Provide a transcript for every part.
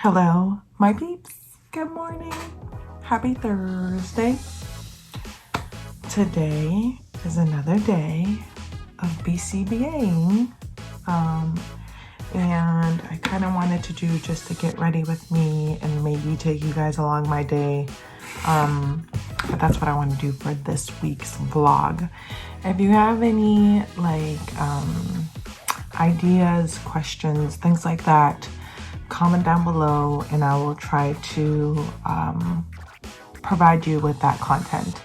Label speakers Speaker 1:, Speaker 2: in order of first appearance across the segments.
Speaker 1: Hello, my peeps. Good morning. Happy Thursday. Today is another day of BCBA. And I kind of wanted to do just to get ready with me and maybe take you guys along my day. But that's what I want to do for this week's vlog. If you have any ideas, questions, things like that, comment down below and I will try to provide you with that content.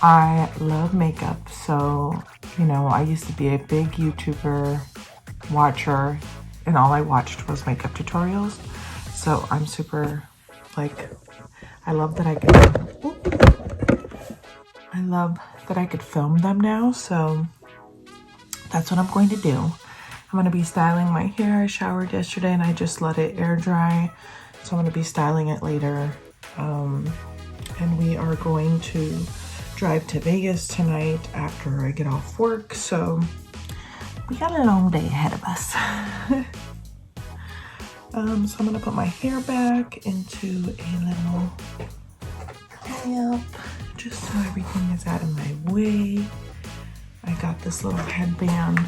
Speaker 1: I love makeup, so I used to be a big YouTuber watcher and all I watched was makeup tutorials. So I'm super I love that I could film them now, so that's what I'm going to do. I'm going to be styling my hair. I showered yesterday and I just let it air dry. So I'm going to be styling it later. And we are going to drive to Vegas tonight after I get off work. So we got a long day ahead of us. So I'm going to put my hair back into a little clip just so everything is out of my way. I got this little headband.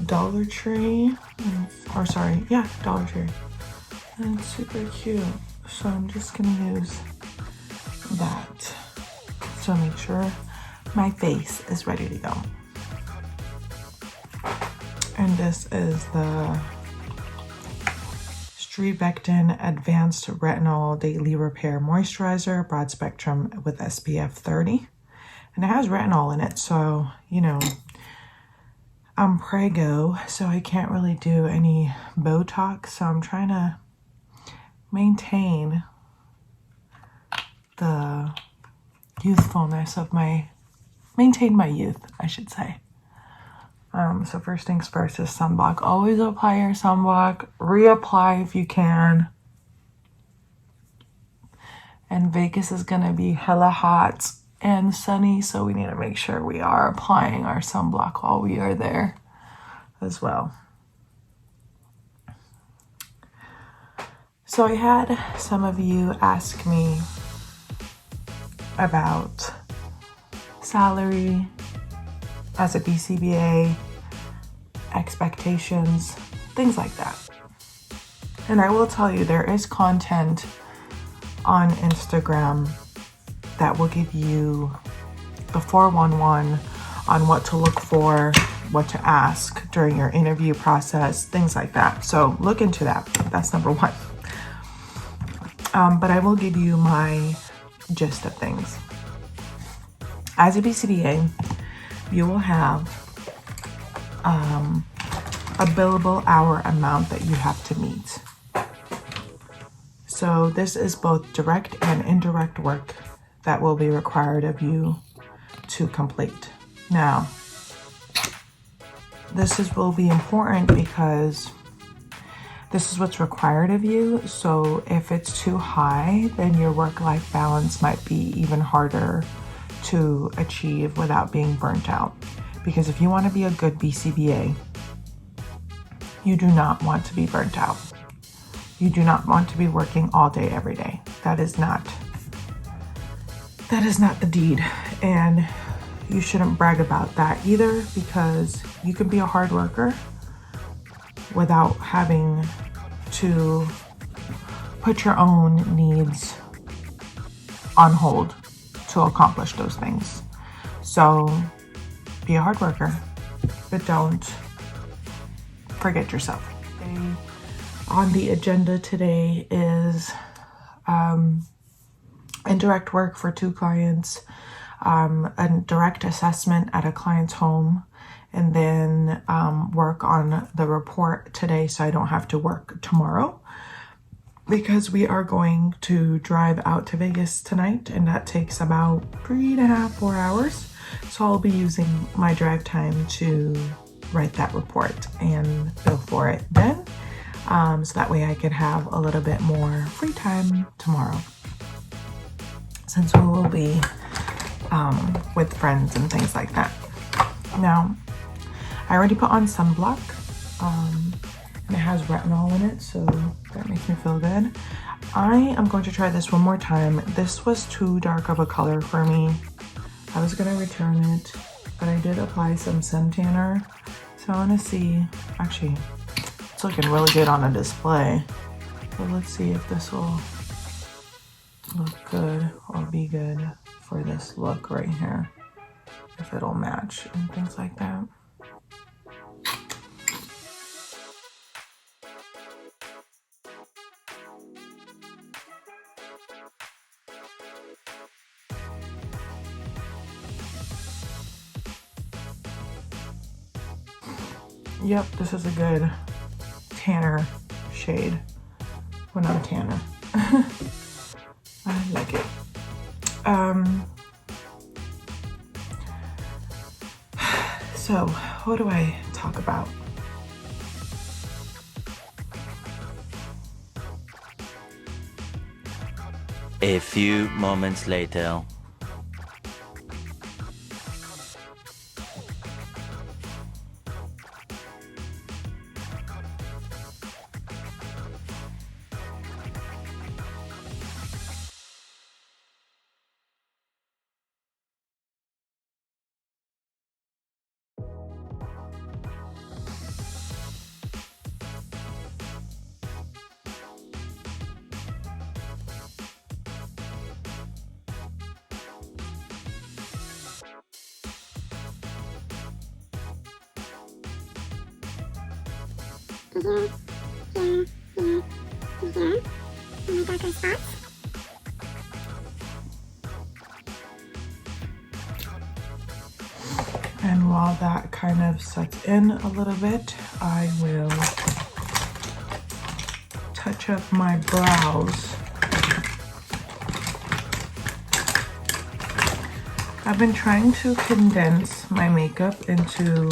Speaker 1: Dollar Tree, Dollar Tree, and it's super cute, so I'm just gonna use that to make sure my face is ready to go. And this is the Strivectin Advanced Retinol Daily Repair Moisturizer, broad spectrum with SPF 30, and it has retinol in it, so I'm prego, so I can't really do any Botox, so I'm trying to maintain the youthfulness of maintain my youth, I should say. So first things first is sunblock. Always apply your sunblock, reapply if you can. And Vegas is gonna be hella hot and sunny, so we need to make sure we are applying our sunblock while we are there as well. So I had some of you ask me about salary as a BCBA, expectations, things like that. And I will tell you, there is content on Instagram that will give you the 411 on what to look for, what to ask during your interview process, things like that. So look into that. That's number one. But I will give you my gist of things. As a BCBA, you will have a billable hour amount that you have to meet. So this is both direct and indirect work that will be required of you to complete. Now, will be important because this is what's required of you. So if it's too high, then your work-life balance might be even harder to achieve without being burnt out. Because if you want to be a good BCBA, you do not want to be burnt out. You do not want to be working all day, every day. That is not the deed, and you shouldn't brag about that either, because you can be a hard worker without having to put your own needs on hold to accomplish those things. So be a hard worker, but don't forget yourself. On the agenda today is indirect work for 2 clients, a direct assessment at a client's home, and then work on the report today so I don't have to work tomorrow, because we are going to drive out to Vegas tonight, and that takes about 3.5 to 4 hours. So I'll be using my drive time to write that report and bill for it then, so that way I could have a little bit more free time tomorrow, since we will be with friends and things like that. Now, I already put on sunblock. and it has retinol in it, so that makes me feel good. I am going to try this one more time. This was too dark of a color for me. I was gonna return it, but I did apply some sun tanner. So I wanna see, actually, it's looking really good on a display. But let's see if this will look good or be good for this look right here. If it'll match and things like that. Yep, this is a good tanner shade. Well, not a tanner. I like it. So what do I talk about?
Speaker 2: A few moments later.
Speaker 3: Any darker spots?
Speaker 1: And while that kind of sets in a little bit, I will touch up my brows. I've been trying to condense my makeup into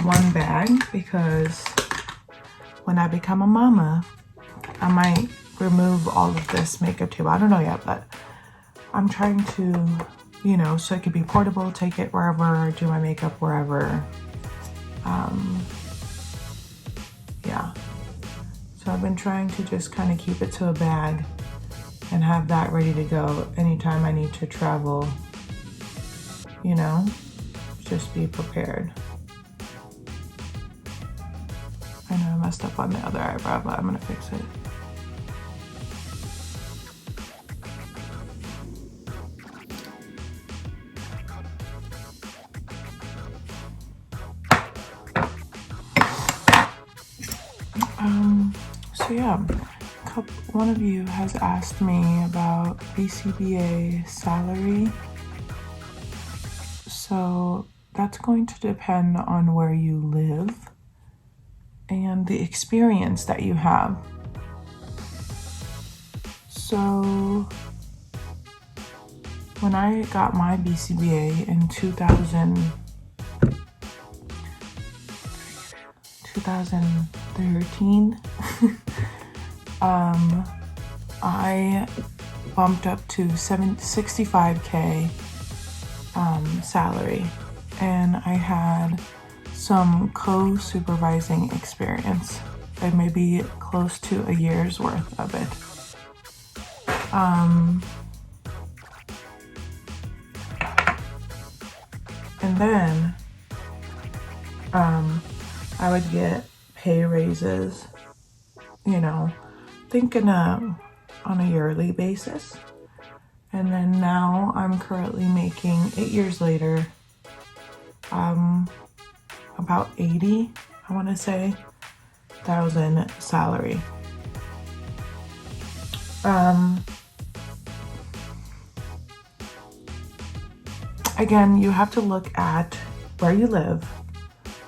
Speaker 1: one bag because when I become a mama, I might remove all of this makeup too. I don't know yet, but I'm trying to, you know, so it could be portable, take it wherever, do my makeup wherever. Yeah. So I've been trying to just kind of keep it to a bag and have that ready to go anytime I need to travel, you know, just be prepared. I know I messed up on the other eyebrow, but I'm gonna fix it. So yeah, one of you has asked me about BCBA salary. So that's going to depend on where you live and the experience that you have. So when I got my BCBA in 2013, I bumped up to 65K salary, and I had some co-supervising experience, and maybe close to a year's worth of it. And then I would get pay raises, you know, thinking on a yearly basis. And then now I'm currently making, 8 years later, about 80, I want to say, thousand salary. Again, you have to look at where you live,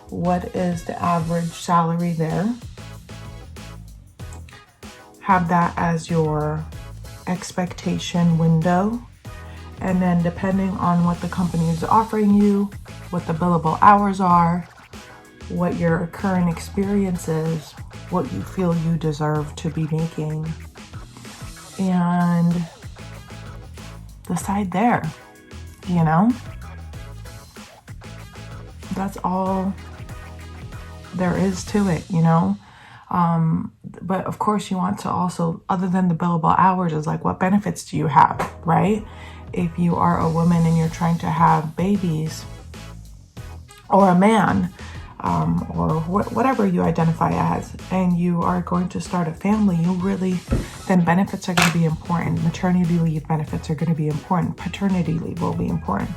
Speaker 1: what is the average salary there, have that as your expectation window, and then depending on what the company is offering you, what the billable hours are, what your current experience is, what you feel you deserve to be making, and decide there, you know? That's all there is to it, you know. But of course you want to also, other than the billable hours, is like, what benefits do you have, right? If you are a woman and you're trying to have babies, or a man, or whatever you identify as, and you are going to start a family, you really, then benefits are going to be important. Maternity leave benefits are going to be important. Paternity leave will be important.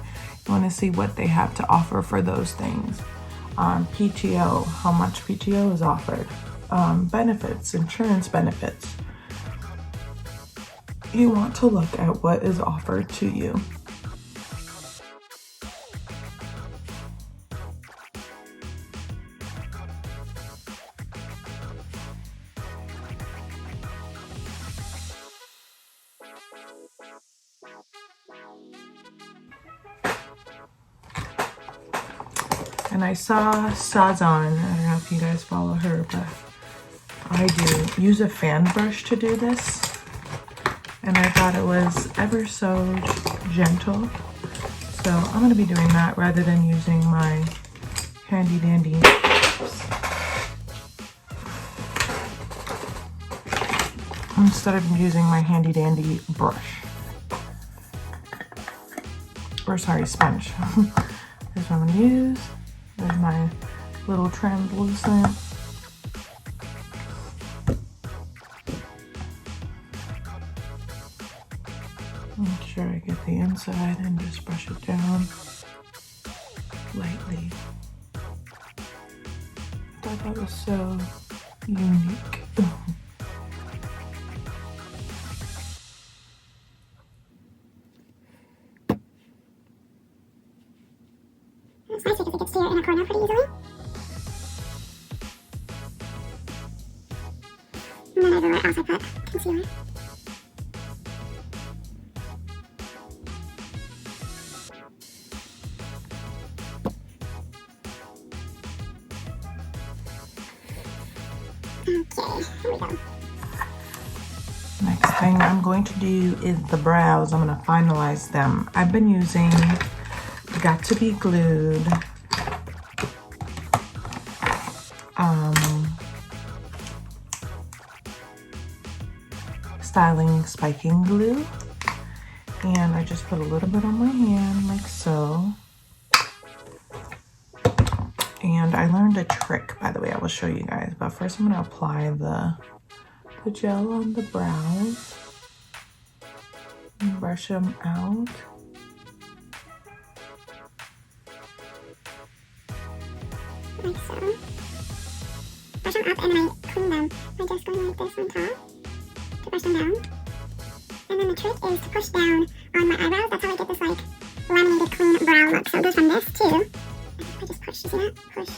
Speaker 1: You want to see what they have to offer for those things. PTO, how much PTO is offered. Benefits, insurance benefits. You want to look at what is offered to you. And I saw Sazan, I don't know if you guys follow her, but I do use a fan brush to do this. And I thought it was ever so gentle. So I'm going to be doing that rather than using my handy dandy. Instead of using my handy dandy brush. Or sorry, sponge. Here's what I'm going to use. There's my little translucent. Make sure I get the inside and just brush it down lightly. I thought that was so unique.
Speaker 3: It's nice because it gets to your inner corner pretty easily. And then everywhere else I put concealer. Okay, here we go.
Speaker 1: Next thing I'm going to do is the brows. I'm going to finalize them. I've been using Got to Be Glued styling spiking glue, and I just put a little bit on my hand like so. And I learned a trick, by the way, I will show you guys, but first I'm going to apply the gel on the brows and brush them out.
Speaker 3: Like so. Brush them up and then I clean them by just going like this on top to brush them down. And then the trick is to push down on my eyebrows. That's how I get this like laminated clean brow look. So it goes from this to, I just push, you see that? Push.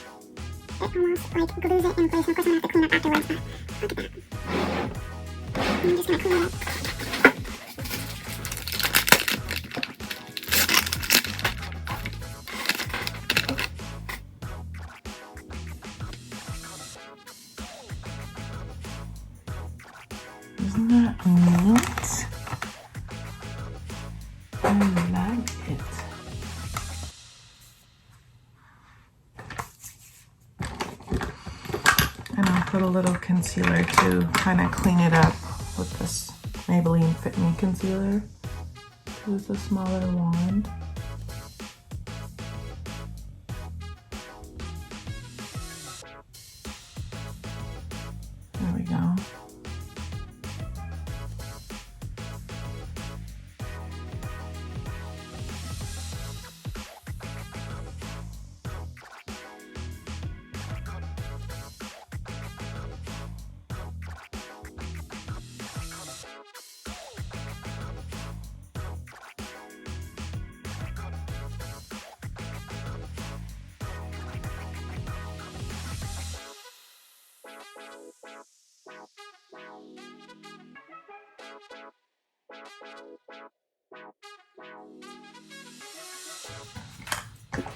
Speaker 3: It almost like glues it in place. And of course I'm going to have to clean up afterwards, but look at that. And I'm just going to clean it up.
Speaker 1: Isn't that neat? I love it. And I'll put a little concealer to kind of clean it up with this Maybelline Fit Me concealer. Use a smaller wand. There we go.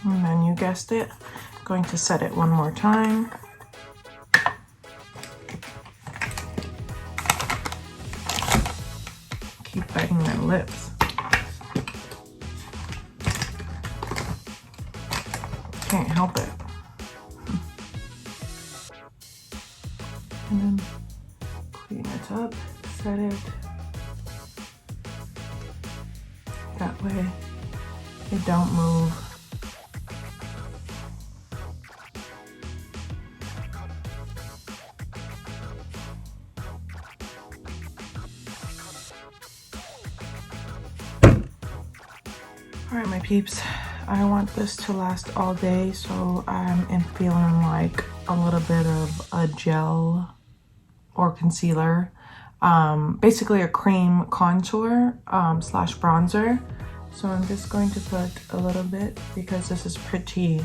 Speaker 1: And then you guessed it, going to set it one more time. Keep biting my lips. Can't help it. and then clean it up, set it. That way it don't move. All right, my peeps, I want this to last all day, so I'm feeling like a little bit of a gel or concealer, basically a cream contour slash bronzer. So I'm just going to put a little bit, because this is pretty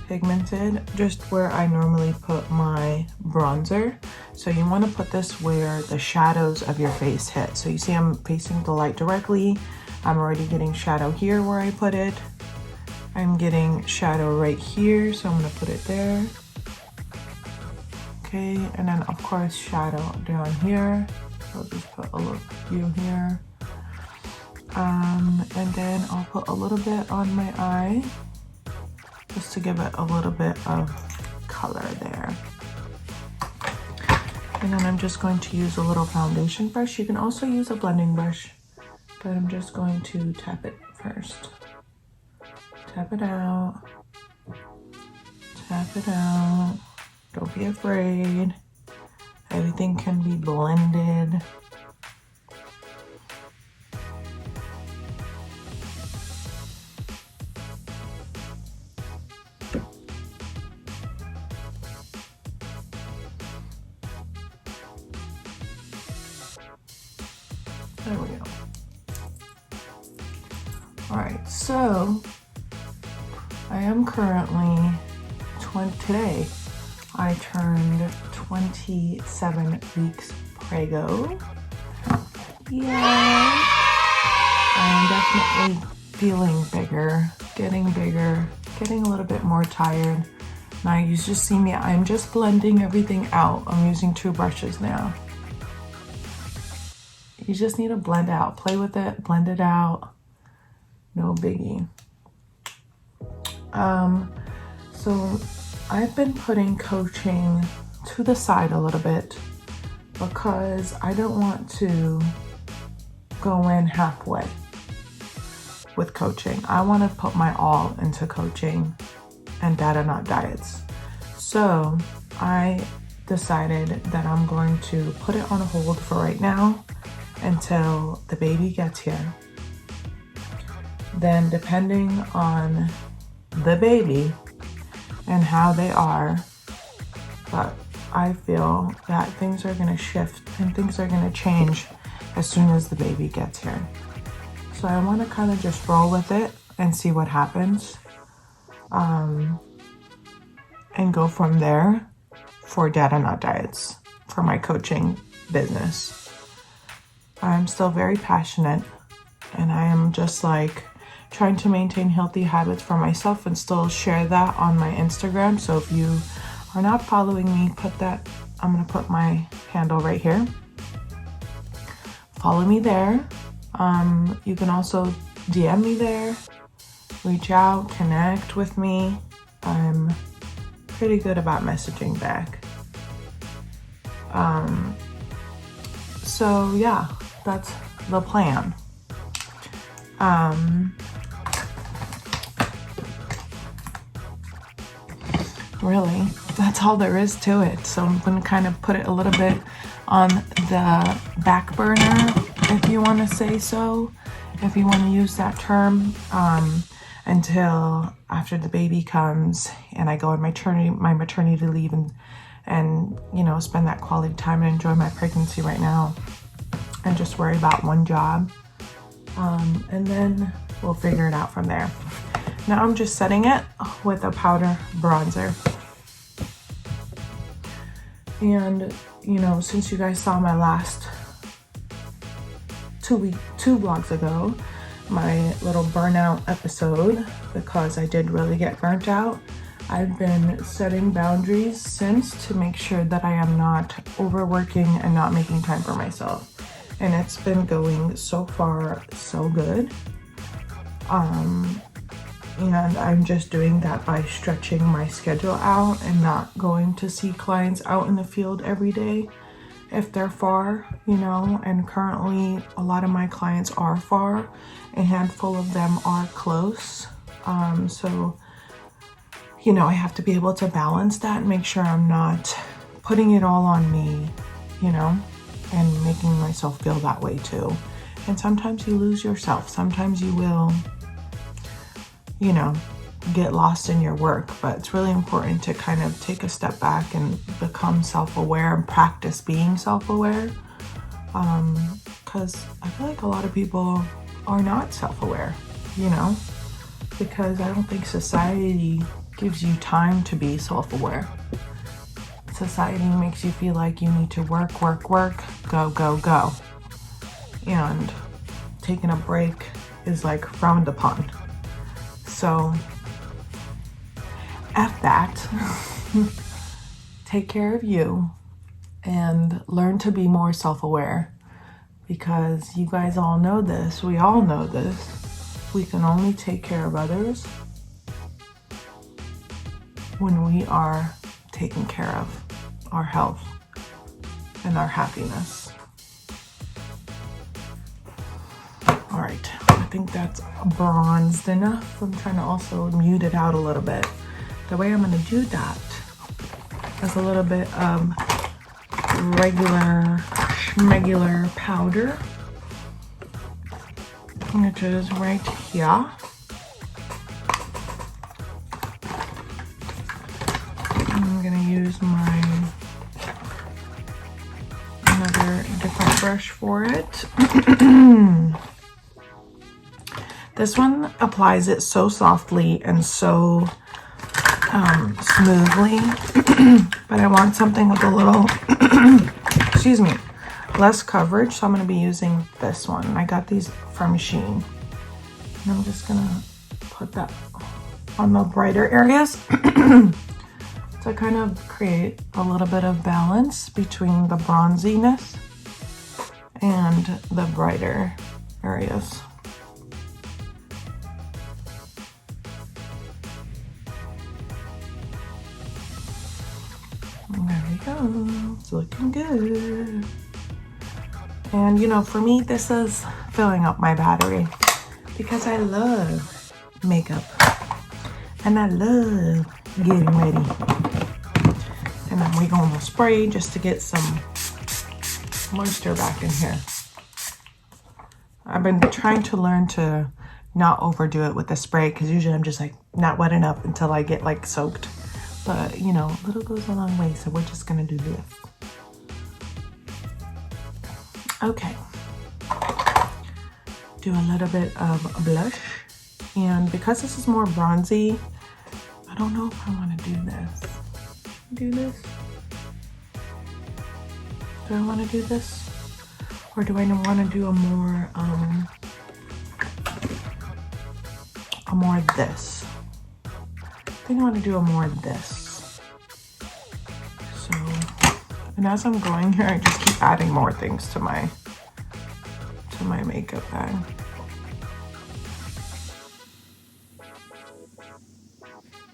Speaker 1: pigmented, just where I normally put my bronzer. So you want to put this where the shadows of your face hit. So you see I'm facing the light directly. I'm already getting shadow here where I put it. I'm getting shadow right here, so I'm gonna put it there. Okay, and then of course shadow down here. So I'll just put a little few here. And then I'll put a little bit on my eye, just to give it a little bit of color there. And then I'm just going to use a little foundation brush. You can also use a blending brush, but I'm just going to tap it first. Tap it out. Tap it out. Don't be afraid. Everything can be blended. There we go. All right, so I am currently today I turned 27 weeks prego. Yeah, I'm definitely feeling bigger, getting a little bit more tired. Now you just see me, I'm just blending everything out. I'm using 2 brushes now. You just need to blend out, play with it, blend it out. No biggie. So I've been putting coaching to the side a little bit because I don't want to go in halfway with coaching. I want to put my all into coaching and data, not diets. So I decided that I'm going to put it on hold for right now until the baby gets here. Then depending on the baby and how they are, but I feel that things are gonna shift and things are gonna change as soon as the baby gets here. So I wanna kind of just roll with it and see what happens, and go from there for data, not diets, for my coaching business. I'm still very passionate, and I am just like trying to maintain healthy habits for myself and still share that on my Instagram. So if you are not following me, I'm gonna put my handle right here. Follow me there. You can also DM me there, reach out, connect with me. I'm pretty good about messaging back. So yeah, that's the plan. Really, that's all there is to it. So I'm going to kind of put it a little bit on the back burner, if you want to say so, if you want to use that term, until after the baby comes and I go on my maternity leave and you know, spend that quality time and enjoy my pregnancy right now and just worry about one job. And then we'll figure it out from there. Now I'm just setting it with a powder bronzer. And, you know, since you guys saw my last two vlogs ago, my little burnout episode, because I did really get burnt out, I've been setting boundaries since to make sure that I am not overworking and not making time for myself. And it's been going so far so good. And I'm just doing that by stretching my schedule out and not going to see clients out in the field every day if they're far, you know. And currently a lot of my clients are far, a handful of them are close. So, you know, I have to be able to balance that and make sure I'm not putting it all on me, you know, and making myself feel that way too. And sometimes you lose yourself. Sometimes you will, you know, get lost in your work, but it's really important to kind of take a step back and become self-aware and practice being self-aware. Because I feel like a lot of people are not self-aware, you know, because I don't think society gives you time to be self-aware. Society makes you feel like you need to work, go, go, go. And taking a break is like frowned upon. So, F that. Take care of you and learn to be more self-aware, because you guys all know this. We all know this. We can only take care of others when we are taking care of our health and our happiness. All right, I think that's bronzed enough. I'm trying to also mute it out a little bit. The way I'm gonna do that is a little bit of regular schmegular powder, which is right here. I'm gonna use another different brush for it. This one applies it so softly and so smoothly, but I want something with a little, excuse me, less coverage, so I'm going to be using this one. I got these from Shein, and I'm just going to put that on the brighter areas to kind of create a little bit of balance between the bronziness and the brighter areas. There we go. It's looking good. And you know, for me, this is filling up my battery because I love makeup and I love getting ready. And then we're going to spray just to get some moisture back in here. I've been trying to learn to not overdo it with the spray, because usually I'm just like not wet enough until I get like soaked. But you know, little goes a long way, so we're just gonna do this. Okay. Do a little bit of blush. And because this is more bronzy, I don't know if I want to do this. Do this? Do I want to do this? Or do I want to do a more this? I think I want to do a more this. So, and as I'm going here, I just keep adding more things to my makeup bag.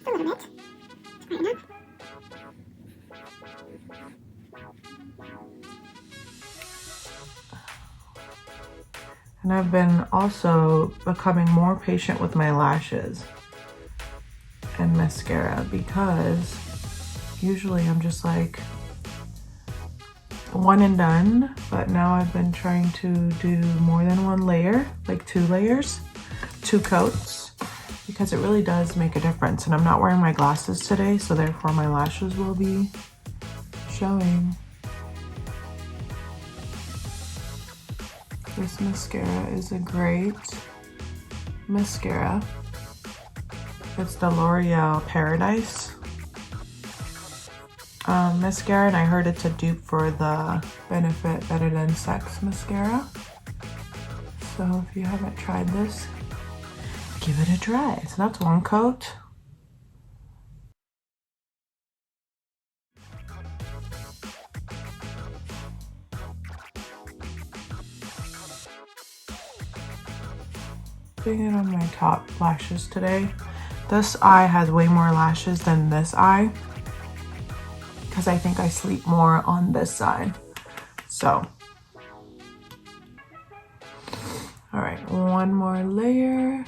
Speaker 3: A little bit. Right enough.
Speaker 1: And I've been also becoming more patient with my lashes and mascara, because usually I'm just like one and done, but now I've been trying to do more than one layer, like 2 layers, 2 coats, because it really does make a difference. And I'm not wearing my glasses today, so therefore my lashes will be showing. This mascara is a great mascara. It's the L'Oreal Paradise mascara, and I heard it's a dupe for the Benefit Better Than Sex mascara. So if you haven't tried this, give it a try. So that's 1 coat. Putting it on my top lashes today. This eye has way more lashes than this eye because I think I sleep more on this side. So, all right, one more layer.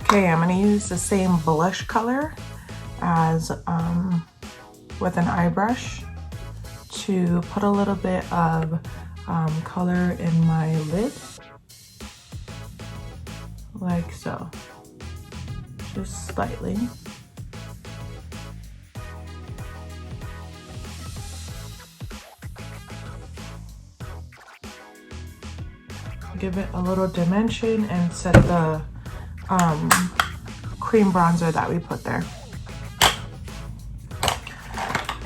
Speaker 1: Okay, I'm gonna use the same blush color as with an eye brush to put a little bit of color in my lid, like so, just slightly. Give it a little dimension and set the cream bronzer that we put there.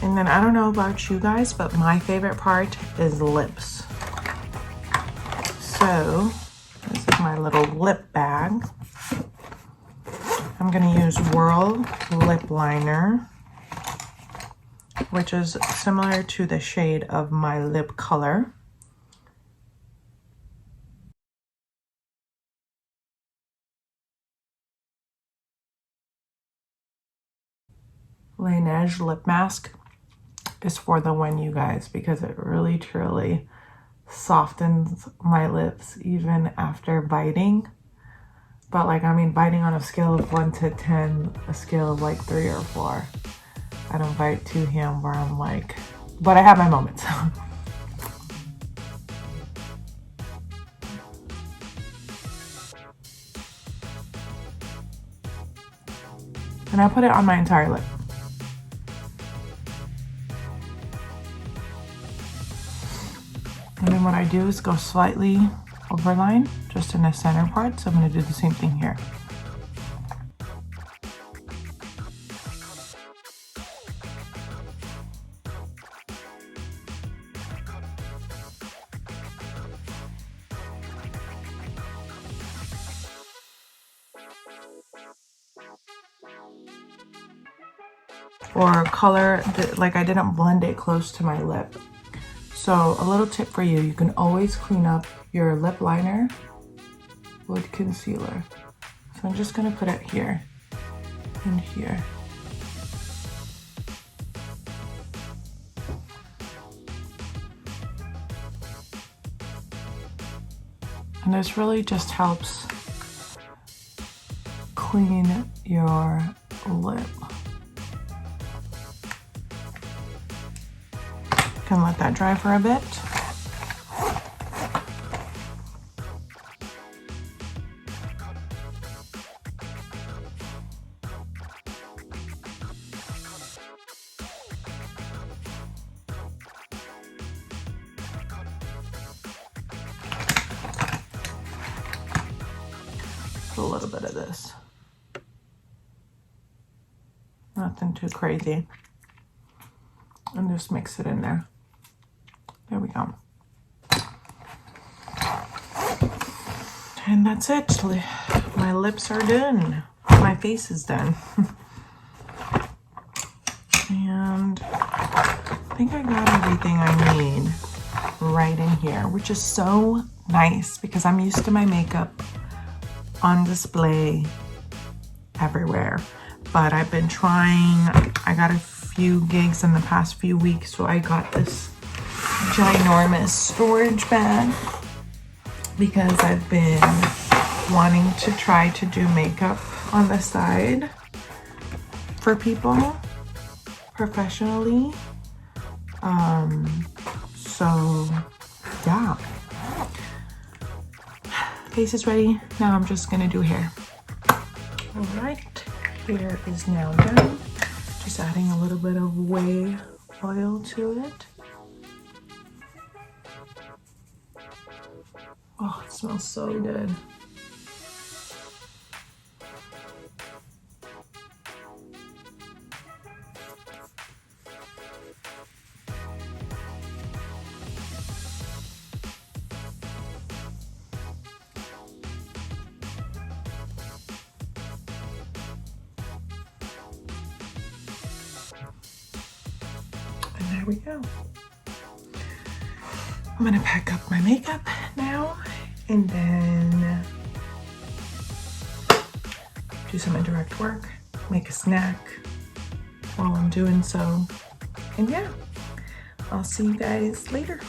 Speaker 1: And then I don't know about you guys, but my favorite part is lips. So this is my little lip bag. I'm gonna use Whirl lip liner, which is similar to the shade of my lip color. Laneige lip mask is for the win, you guys, because it really truly softens my lips even after biting. But like, I mean, biting on a scale of 1 to 10, a scale of like 3 or 4. I don't bite too ham where I'm like, but I have my moments. And I put it on my entire lip. And then what I do is go slightly overline just in the center part. So I'm going to do the same thing here. For color, like I didn't blend it close to my lip. So a little tip for you, you can always clean up your lip liner with concealer. So I'm just gonna put it here and here. And this really just helps clean your lip. Can let that dry for a bit. Put a little bit of this. Nothing too crazy. And just mix it in there. There we go. And that's it. My lips are done. My face is done. And I think I got everything I need right in here, which is so nice because I'm used to my makeup on display everywhere. But I've been trying, I got a few gigs in the past few weeks, so I got this ginormous storage bag because I've been wanting to try to do makeup on the side for people professionally. So yeah, face is ready. Now I'm just gonna do hair. All right, hair is now done. Just adding a little bit of whey oil to it. Oh, it smells so good. And there we go. I'm gonna pack up my makeup now and then do some indirect work, make a snack while I'm doing so. And yeah, I'll see you guys later.